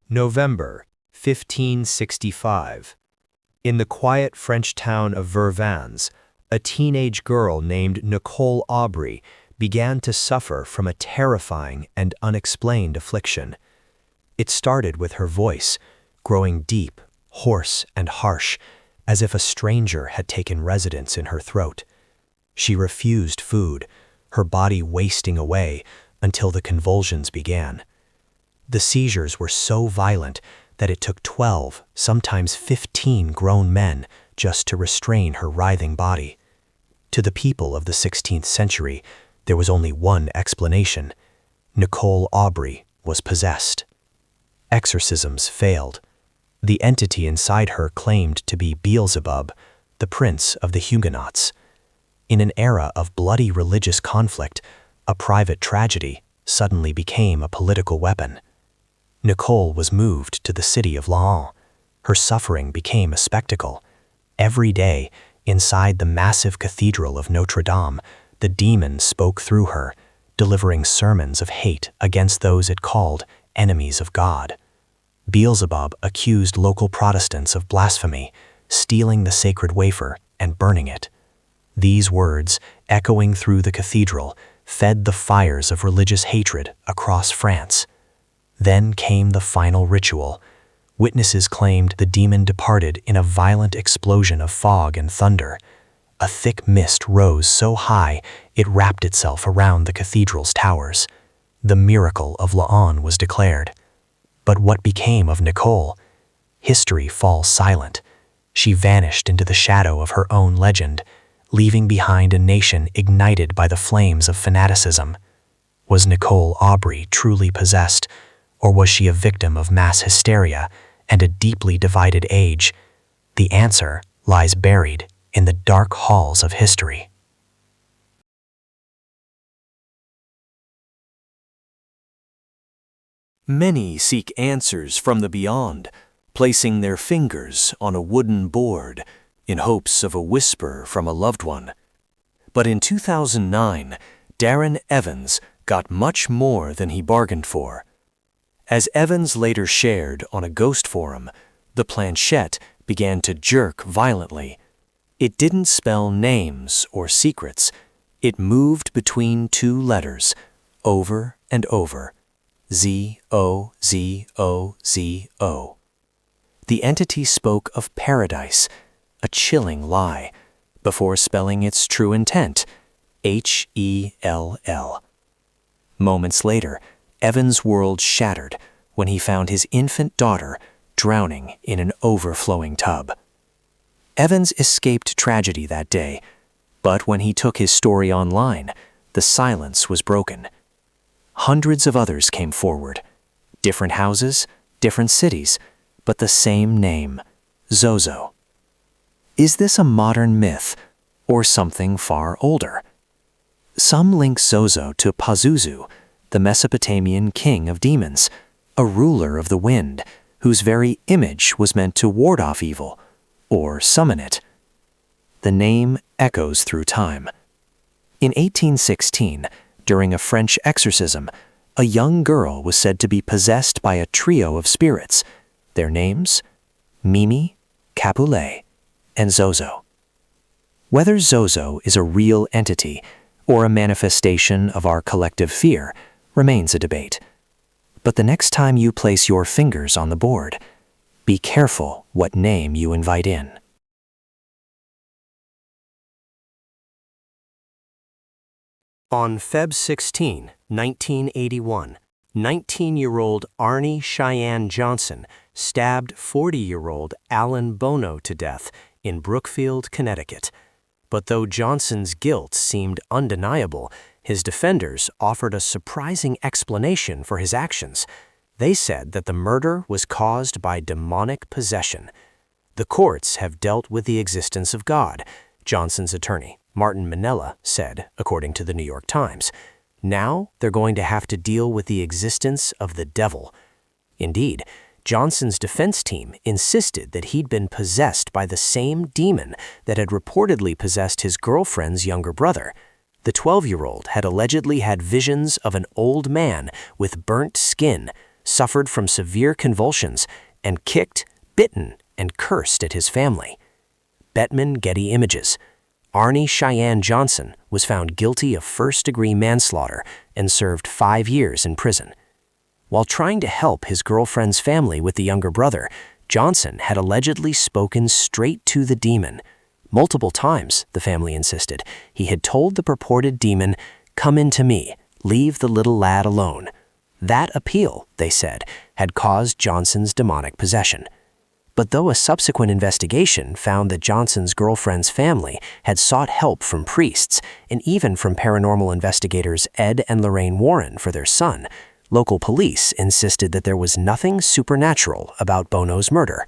November 1565. In the quiet French town of Vervins, a teenage girl named Nicole Aubry began to suffer from a terrifying and unexplained affliction. It started with her voice, growing deep, hoarse, and harsh, as if a stranger had taken residence in her throat. She refused food, her body wasting away until the convulsions began. The seizures were so violent that it took 12, sometimes 15 grown men just to restrain her writhing body. To the people of the 16th century, there was only one explanation. Nicole Aubry was possessed. Exorcisms failed. The entity inside her claimed to be Beelzebub, the prince of the Huguenots. In an era of bloody religious conflict, a private tragedy suddenly became a political weapon. Nicole was moved to the city of Laon. Her suffering became a spectacle. Every day, inside the massive cathedral of Notre Dame, the demon spoke through her, delivering sermons of hate against those it called enemies of God. Beelzebub accused local Protestants of blasphemy, stealing the sacred wafer and burning it. These words, echoing through the cathedral, fed the fires of religious hatred across France. Then came the final ritual. Witnesses claimed the demon departed in a violent explosion of fog and thunder. A thick mist rose so high it wrapped itself around the cathedral's towers. The miracle of Laon was declared. But what became of Nicole? History falls silent. She vanished into the shadow of her own legend, leaving behind a nation ignited by the flames of fanaticism. Was Nicole Aubry truly possessed, or was she a victim of mass hysteria and a deeply divided age? The answer lies buried in the dark halls of history. Many seek answers from the beyond, placing their fingers on a wooden board in hopes of a whisper from a loved one. But in 2009, Darren Evans got much more than he bargained for. As Evans later shared on a ghost forum, the planchette began to jerk violently. It didn't spell names or secrets. It moved between two letters, over and over. Z-O-Z-O-Z-O. The entity spoke of paradise, a chilling lie, before spelling its true intent, H-E-L-L. Moments later, Evan's world shattered when he found his infant daughter drowning in an overflowing tub. Evans escaped tragedy that day, but when he took his story online, the silence was broken. Hundreds of others came forward. Different houses, different cities, but the same name, Zozo. Is this a modern myth or something far older? Some link Zozo to Pazuzu, the Mesopotamian king of demons, a ruler of the wind, whose very image was meant to ward off evil, or summon it. The name echoes through time. In 1816, during a French exorcism, a young girl was said to be possessed by a trio of spirits, their names, Mimi, Capulet, and Zozo. Whether Zozo is a real entity or a manifestation of our collective fear remains a debate. But the next time you place your fingers on the board, be careful what name you invite in. On Feb 16, 1981, 19-year-old Arne Cheyenne Johnson stabbed 40-year-old Alan Bono to death in Brookfield, Connecticut. But though Johnson's guilt seemed undeniable, his defenders offered a surprising explanation for his actions. They said that the murder was caused by demonic possession. The courts have dealt with the existence of God, Johnson's attorney, Martin Minella, said, according to the New York Times. Now they're going to have to deal with the existence of the devil. Indeed, Johnson's defense team insisted that he'd been possessed by the same demon that had reportedly possessed his girlfriend's younger brother. The 12-year-old had allegedly had visions of an old man with burnt skin, suffered from severe convulsions, and kicked, bitten, and cursed at his family. Bettman Getty Images. Arne Cheyenne Johnson was found guilty of first-degree manslaughter and served 5 years in prison. While trying to help his girlfriend's family with the younger brother, Johnson had allegedly spoken straight to the demon. Multiple times, the family insisted, he had told the purported demon, "Come into me, leave the little lad alone." That appeal, they said, had caused Johnson's demonic possession. But though a subsequent investigation found that Johnson's girlfriend's family had sought help from priests and even from paranormal investigators Ed and Lorraine Warren for their son, local police insisted that there was nothing supernatural about Bono's murder.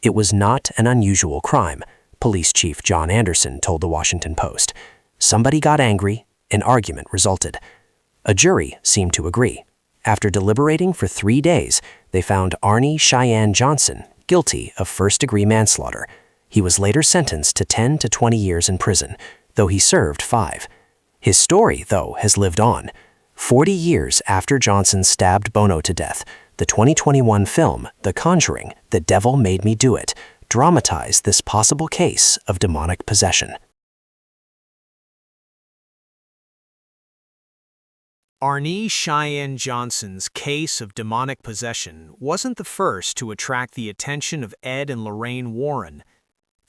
It was not an unusual crime, Police Chief John Anderson told the Washington Post. Somebody got angry, an argument resulted. A jury seemed to agree. After deliberating for 3 days, they found Arne Cheyenne Johnson guilty of first-degree manslaughter. He was later sentenced to 10 to 20 years in prison, though he served 5. His story, though, has lived on. 40 years after Johnson stabbed Bono to death, the 2021 film, The Conjuring, The Devil Made Me Do It, dramatized this possible case of demonic possession. Arne Cheyenne Johnson's case of demonic possession wasn't the first to attract the attention of Ed and Lorraine Warren.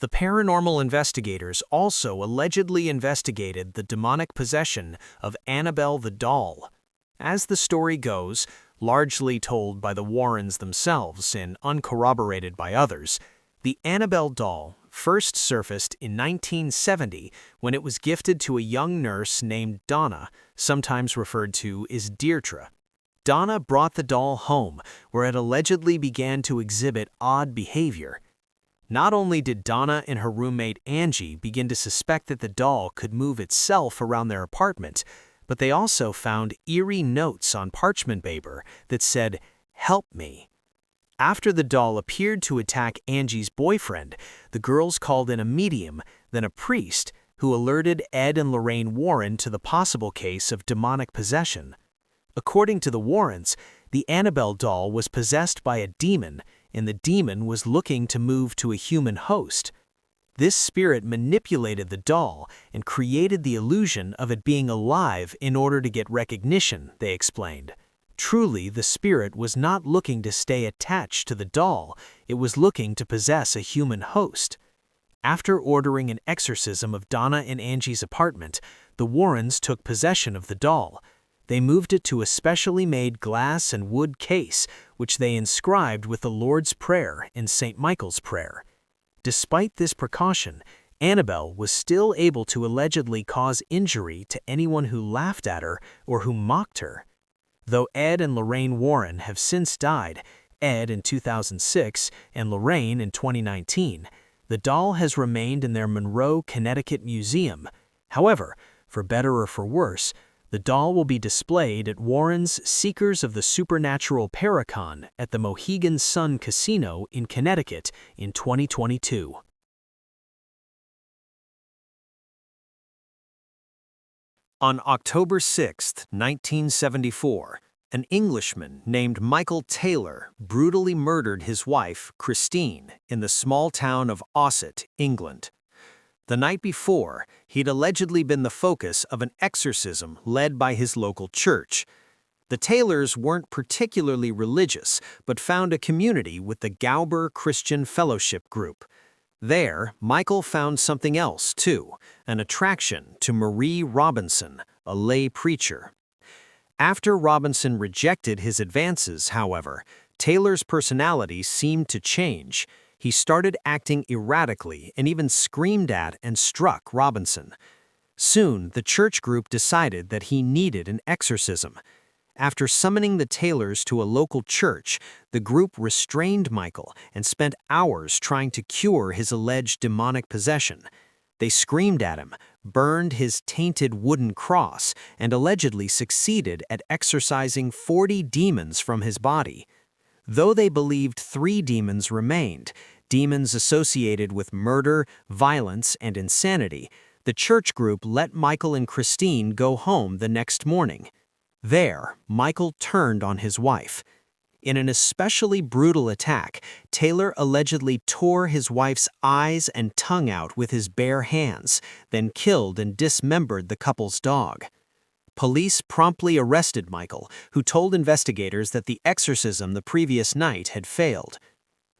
The paranormal investigators also allegedly investigated the demonic possession of Annabelle the doll. As the story goes, largely told by the Warrens themselves and uncorroborated by others, the Annabelle doll first surfaced in 1970 when it was gifted to a young nurse named Donna, sometimes referred to as Deirdre. Donna brought the doll home, where it allegedly began to exhibit odd behavior. Not only did Donna and her roommate Angie begin to suspect that the doll could move itself around their apartment, but they also found eerie notes on parchment paper that said, "Help me." After the doll appeared to attack Angie's boyfriend, the girls called in a medium, then a priest, who alerted Ed and Lorraine Warren to the possible case of demonic possession. According to the Warrens, the Annabelle doll was possessed by a demon, and the demon was looking to move to a human host. This spirit manipulated the doll and created the illusion of it being alive in order to get recognition, they explained. Truly, the spirit was not looking to stay attached to the doll, it was looking to possess a human host. After ordering an exorcism of Donna and Angie's apartment, the Warrens took possession of the doll. They moved it to a specially made glass and wood case, which they inscribed with the Lord's Prayer and St. Michael's Prayer. Despite this precaution, Annabelle was still able to allegedly cause injury to anyone who laughed at her or who mocked her. Though Ed and Lorraine Warren have since died, Ed in 2006 and Lorraine in 2019, the doll has remained in their Monroe, Connecticut museum. However, for better or for worse, the doll will be displayed at Warren's Seekers of the Supernatural Paracon at the Mohegan Sun Casino in Connecticut in 2022. On October 6, 1974, an Englishman named Michael Taylor brutally murdered his wife, Christine, in the small town of Ossett, England. The night before, he'd allegedly been the focus of an exorcism led by his local church. The Taylors weren't particularly religious, but found a community with the Gauber Christian Fellowship Group. There, Michael found something else, too, an attraction to Marie Robinson, a lay preacher. After Robinson rejected his advances, however, Taylor's personality seemed to change. He started acting erratically and even screamed at and struck Robinson. Soon, the church group decided that he needed an exorcism. After summoning the Taylors to a local church, the group restrained Michael and spent hours trying to cure his alleged demonic possession. They screamed at him, burned his tainted wooden cross, and allegedly succeeded at exorcising 40 demons from his body. Though they believed 3 demons remained, demons associated with murder, violence, and insanity, the church group let Michael and Christine go home the next morning. There, Michael turned on his wife. In an especially brutal attack, Taylor allegedly tore his wife's eyes and tongue out with his bare hands, then killed and dismembered the couple's dog. Police promptly arrested Michael, who told investigators that the exorcism the previous night had failed.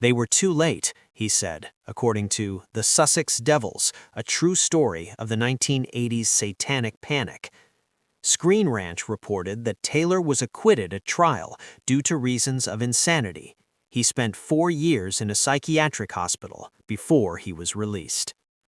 They were too late, he said, according to The Sussex Devils, a true story of the 1980s satanic panic. Screen Rant reported that Taylor was acquitted at trial due to reasons of insanity. He spent 4 years in a psychiatric hospital before he was released.